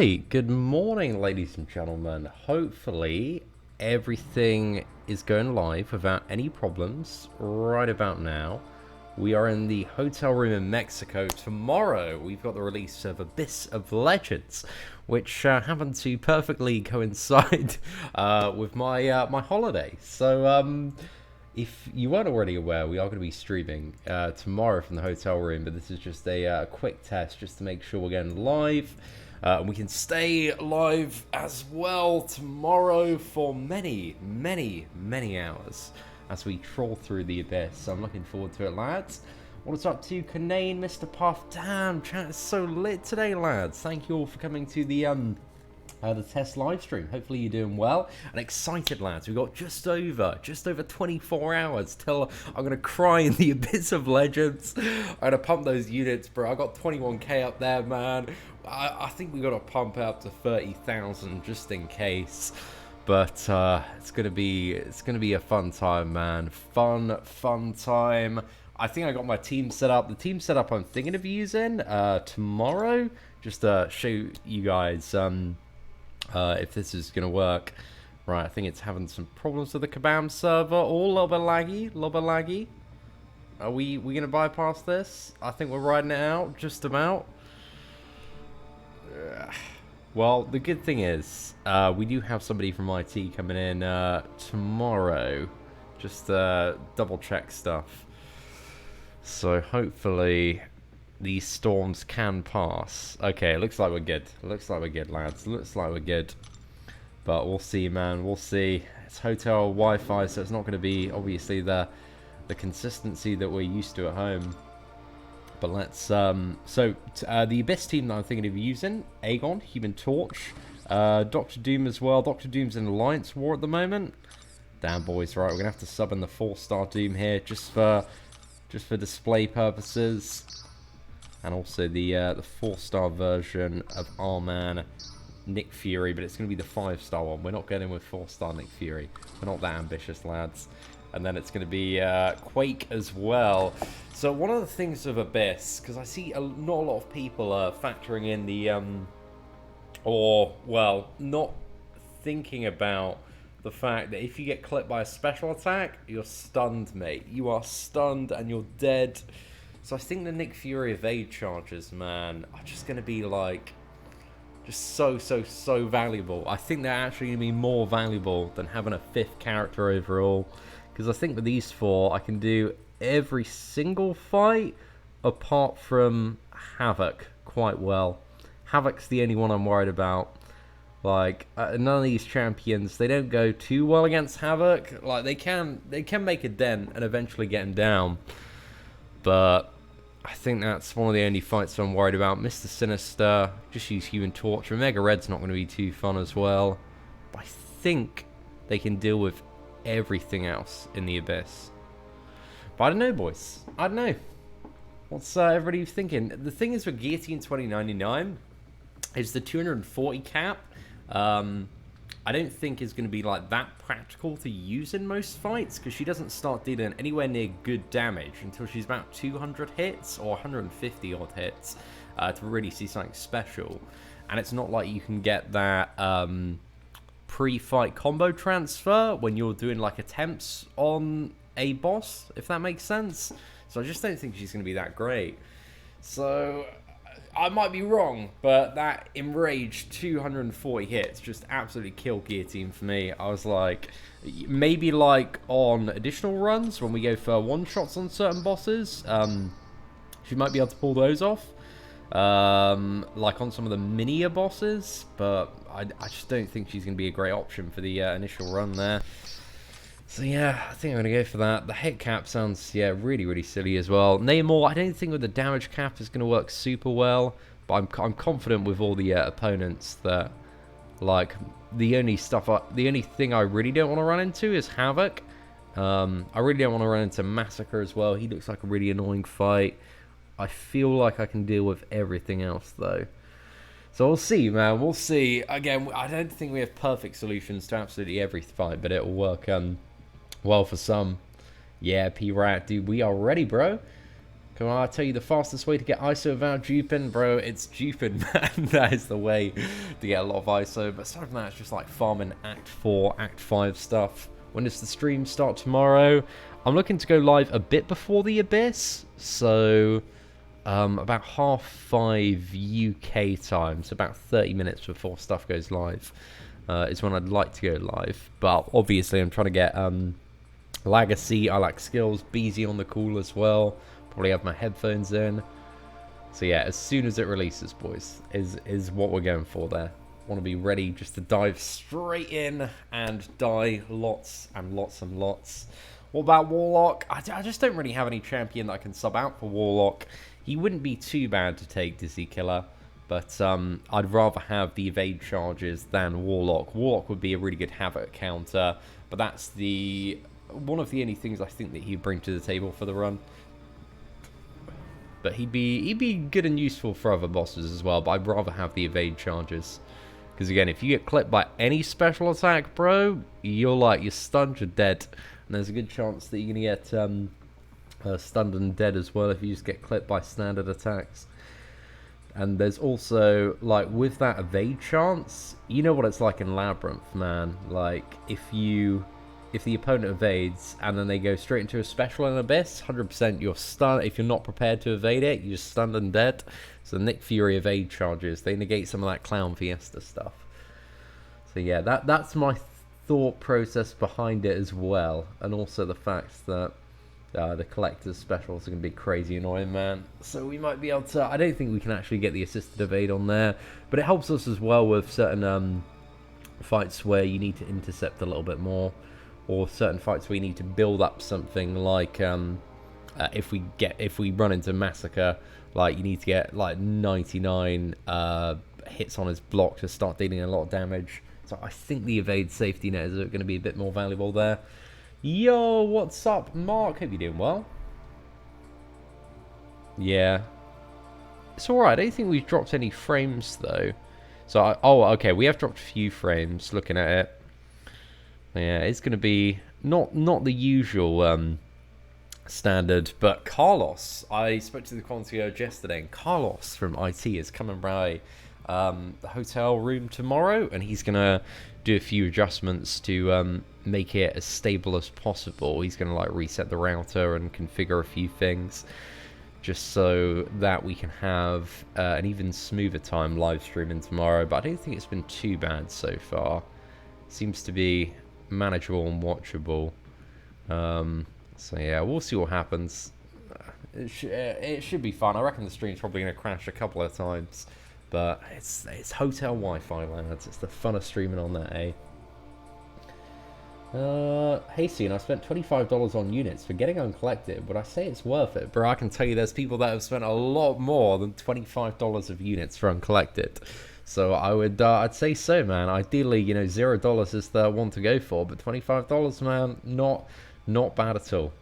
Right, good morning, ladies and gentlemen. Hopefully, everything is going live without any problems right about now. We are in the hotel room in Mexico. Tomorrow, we've got the release of Abyss of Legends, which happened to perfectly coincide with my my holiday. So, if you weren't already aware, we are going to be streaming tomorrow from the hotel room, but this is just a quick test just to make sure we're going live. And we can stay live as well tomorrow for many, many, many hours as we troll through the abyss. So I'm looking forward to it, lads. What's up to Kanane, Mr. Puff? Damn, chat is so lit today, lads. Thank you all for coming to the test live stream. Hopefully you're doing well and excited, lads. We've got just over 24 hours till I'm gonna cry in the Abyss of Legends. I'm gonna pump those units, bro. I got 21k up there, man. I think we gotta pump it up to 30,000 just in case. But it's gonna be a fun time, man. Fun time. I think I got my team set up. The team setup I'm thinking of using tomorrow, just to show you guys if this is gonna work. Right, I think it's having some problems with the Kabam server. All a little bit laggy. Are we gonna bypass this? I think we're riding it out just about. Well, the good thing is we do have somebody from IT coming in tomorrow, just double check stuff. So hopefully these storms can pass. Okay, it looks like we're good. Looks like we're good, lads. Looks like we're good. But we'll see, man. We'll see. It's hotel Wi-Fi, so it's not going to be obviously the consistency that we're used to at home. But let's the Abyss team that I'm thinking of using: Aegon, Human Torch, Doctor Doom as well. Doctor Doom's in Alliance War at the moment. Damn, boys, right? We're gonna have to sub in the 4-star Doom here just for display purposes. And also the 4-star version of our man Nick Fury, but it's going to be the 5-star one. We're not going with 4-star Nick Fury. We're not that ambitious, lads. And then it's going to be Quake as well. So one of the things of Abyss, because I see not a lot of people factoring in the, not thinking about the fact that if you get clipped by a special attack, you're stunned, mate. You are stunned and you're dead. So I think the Nick Fury evade charges, man, are just going to be like, just so valuable. I think they're actually going to be more valuable than having a 5th character overall. Because I think with these 4, I can do every single fight apart from Havoc quite well. Havoc's the only one I'm worried about. Like, none of these champions, they don't go too well against Havoc. Like, they can make a dent and eventually get him down. But I think that's one of the only fights I'm worried about. Mr. Sinister, just use Human Torch. Omega Red's not going to be too fun as well. But I think they can deal with everything else in the Abyss. But I don't know, boys. I don't know. What's everybody thinking? The thing is with Guillotine 2099 is the 240 cap. I don't think is going to be like that practical to use in most fights, because she doesn't start dealing anywhere near good damage until she's about 200 hits or 150 odd hits to really see something special. And it's not like you can get that pre-fight combo transfer when you're doing like attempts on a boss, if that makes sense. So I just don't think she's going to be that great. So I might be wrong, but that enraged 240 hits just absolutely killed Guillotine for me. I was like, maybe like on additional runs when we go for one-shots on certain bosses, she might be able to pull those off. Like on some of the minier bosses, but I just don't think she's going to be a great option for the initial run there. So yeah, I think I'm going to go for that. The hit cap sounds, yeah, really silly as well. Namor, I don't think with the damage cap is going to work super well, but I'm confident with all the opponents that, like, the only thing I really don't want to run into is Havoc. I really don't want to run into Massacre as well. He looks like a really annoying fight. I feel like I can deal with everything else, though. So we'll see, man. We'll see. Again, I don't think we have perfect solutions to absolutely every fight, but it'll work well for some. Yeah, P-Rat, dude, we are ready, bro. Come on, I tell you the fastest way to get ISO without duping, bro, it's duping, man. That is the way to get a lot of ISO. But aside from that, it's just like farming Act 4, Act 5 stuff. When does the stream start tomorrow? I'm looking to go live a bit before the Abyss. So, about 5:30 UK time. So about 30 minutes before stuff goes live is when I'd like to go live. But obviously, I'm trying to get Legacy, I like Skills, Beezy on the call as well. Probably have my headphones in. So yeah, as soon as it releases, boys, is what we're going for there. Want to be ready just to dive straight in and die lots and lots and lots. What about Warlock? I just don't really have any champion that I can sub out for Warlock. He wouldn't be too bad to take Dizzy Killer, but I'd rather have the evade charges than Warlock. Warlock would be a really good Havoc counter, but that's one of the only things I think that he'd bring to the table for the run. But he'd be good and useful for other bosses as well, but I'd rather have the evade charges. Because again, if you get clipped by any special attack, bro, you're stunned, you're dead. And there's a good chance that you're going to get stunned and dead as well if you just get clipped by standard attacks. And there's also, like, with that evade chance, you know what it's like in Labyrinth, man. Like, if the opponent evades and then they go straight into a special in Abyss, 100% you're stunned. If you're not prepared to evade it, you're stunned and dead. So Nick Fury evade charges, they negate some of that Clown Fiesta stuff. So yeah, that's my thought process behind it as well. And also the fact that the collector's specials are going to be crazy annoying, man. So we might be able to... I don't think we can actually get the assisted evade on there, but it helps us as well with certain fights where you need to intercept a little bit more. Or certain fights where you need to build up something, like if we run into Massacre, like you need to get like 99 hits on his block to start dealing a lot of damage. So I think the evade safety net is going to be a bit more valuable there. Yo, what's up, Mark? Hope you're doing well. Yeah, it's all right. I don't think we've dropped any frames though. So okay, we have dropped a few frames. Looking at it. Yeah, it's going to be not the usual standard, but Carlos, I spoke to the concierge yesterday, and Carlos from IT is coming by the hotel room tomorrow, and he's going to do a few adjustments to make it as stable as possible. He's going to like reset the router and configure a few things, just so that we can have an even smoother time live streaming tomorrow. But I don't think it's been too bad so far. Seems to be manageable and watchable. So yeah, we'll see what happens. It should be fun. I reckon the stream's probably going to crash a couple of times, but it's hotel Wi-Fi, lads. It's the fun of streaming on that, eh? Hey, Seatin, I spent $25 on units for getting uncollected. Would I say it's worth it? Bro, I can tell you there's people that have spent a lot more than $25 of units for uncollected. So I'd say so, man. Ideally, you know, $0 is the one to go for, but $25, man, not bad at all.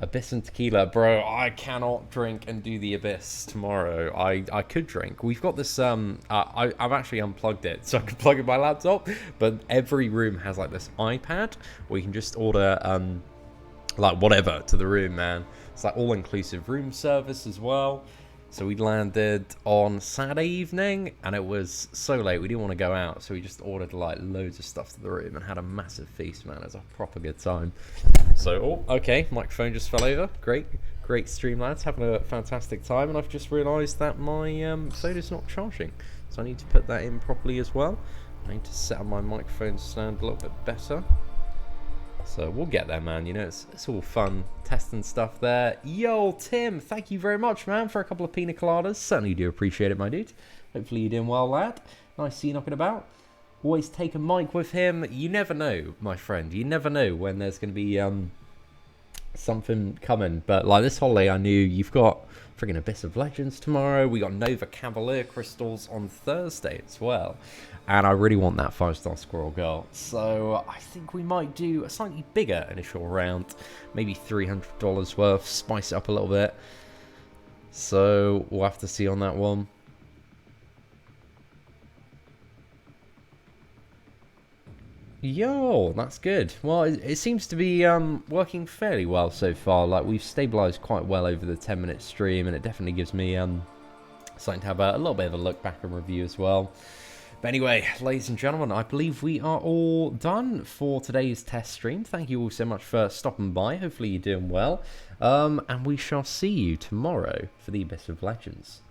Abyss and tequila, bro. I cannot drink and do the Abyss tomorrow. I could drink. We've got this. I've actually unplugged it so I can plug in my laptop. But every room has like this iPad where you can just order like whatever to the room, man. It's like all-inclusive room service as well. So we landed on Saturday evening, and it was so late we didn't want to go out, so we just ordered like loads of stuff to the room and had a massive feast, man. It was a proper good time. So, okay, microphone just fell over. Great stream, lads. Having a fantastic time, and I've just realised that my phone is not charging, so I need to put that in properly as well. I need to set up my microphone stand a little bit better. So we'll get there, man. You know, it's all fun testing stuff there. Yo, Tim, thank you very much, man, for a couple of pina coladas. Certainly do appreciate it, my dude. Hopefully you're doing well, lad. Nice seeing you knocking about. Always take a mic with him. You never know, my friend. You never know when there's going to be something coming. But like this holiday, I knew you've got friggin' Abyss of Legends tomorrow. We got Nova Cavalier crystals on Thursday as well. And I really want that 5-star Squirrel Girl. So I think we might do a slightly bigger initial round. Maybe $300 worth. Spice it up a little bit. So we'll have to see on that one. Yo, that's good. Well, it seems to be working fairly well so far. Like, we've stabilised quite well over the 10-minute stream, and it definitely gives me something to have a little bit of a look back and review as well. But anyway, ladies and gentlemen, I believe we are all done for today's test stream. Thank you all so much for stopping by. Hopefully you're doing well. And we shall see you tomorrow for the Abyss of Legends.